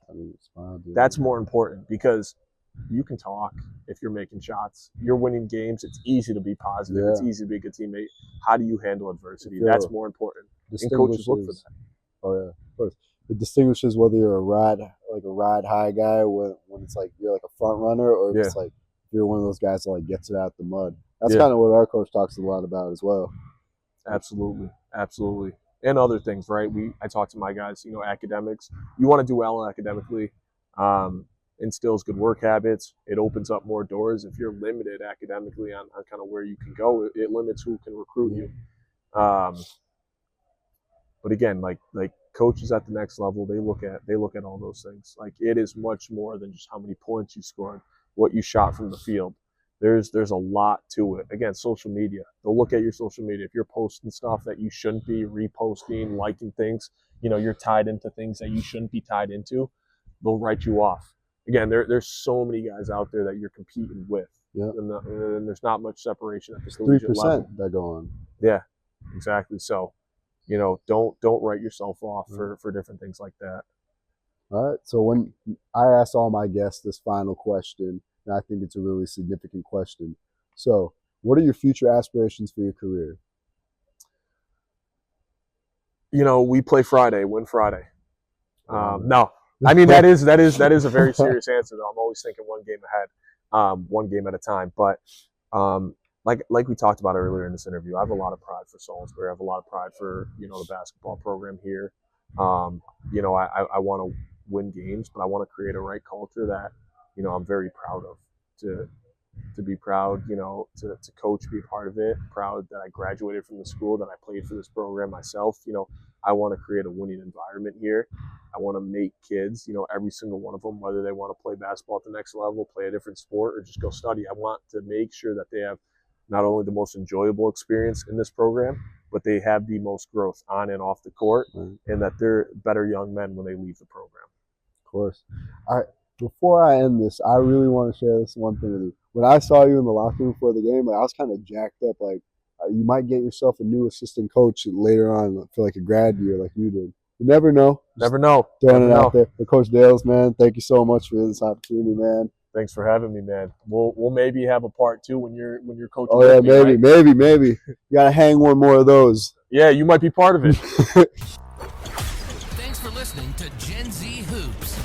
That's more important, because you can talk if you're making shots. You're winning games. It's easy to be positive. Yeah. It's easy to be a good teammate. How do you handle adversity? That's more important. And coaches look for that. Oh, yeah, of course. It distinguishes whether you're a ride high guy when it's like you're like a front runner, or if it's like you're one of those guys that like gets it out the mud. That's kind of what our coach talks a lot about as well. Absolutely. And other things, right? I talk to my guys, academics. You want to do well academically, instills good work habits. It opens up more doors. If you're limited academically on kind of where you can go, it limits who can recruit you. But again, like coaches at the next level, they look at all those things. Like, it is much more than just how many points you scored, what you shot from the field. There's a lot to it. Again, social media. They'll look at your social media. If you're posting stuff that you shouldn't be, reposting, liking things, you're tied into things that you shouldn't be tied into, they'll write you off. Again, there's so many guys out there that you're competing with. Yeah. And there's not much separation at the collegiate level. 3% that go on. Yeah, exactly. So, don't write yourself off for different things like that. All right. So when I asked all my guests this final question, and I think it's a really significant question. So, what are your future aspirations for your career? We play Friday, win Friday. No, I mean that is a very serious answer, though. I'm always thinking one game ahead, one game at a time. But like we talked about earlier in this interview, I have a lot of pride for Salisbury. I have a lot of pride for the basketball program here. I want to win games, but I want to create a right culture that I'm very proud of. To be proud, to coach, be a part of it. Proud that I graduated from the school, that I played for this program myself. I want to create a winning environment here. I want to make kids, every single one of them, whether they want to play basketball at the next level, play a different sport, or just go study. I want to make sure that they have not only the most enjoyable experience in this program, but they have the most growth on and off the court, and that they're better young men when they leave the program. Of course. All right. Before I end this, I really want to share this one thing with you. When I saw you in the locker room for the game, I was kind of jacked up. You might get yourself a new assistant coach later on for a grad year like you did. You never know. Never know. Throwing it out there. But Coach Dales, man, thank you so much for this opportunity, man. Thanks for having me, man. We'll maybe have a part 2 when you're coaching. Oh yeah, maybe. You gotta hang one more of those. Yeah, you might be part of it. Thanks for listening to Gen Z Hoops.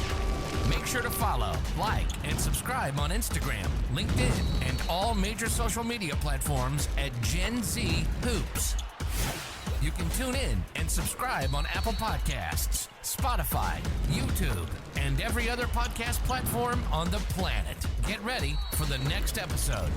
Make sure to follow, like, and subscribe on Instagram, LinkedIn, and all major social media platforms at Gen Z Hoops. You can tune in and subscribe on Apple Podcasts, Spotify, YouTube, and every other podcast platform on the planet. Get ready for the next episode.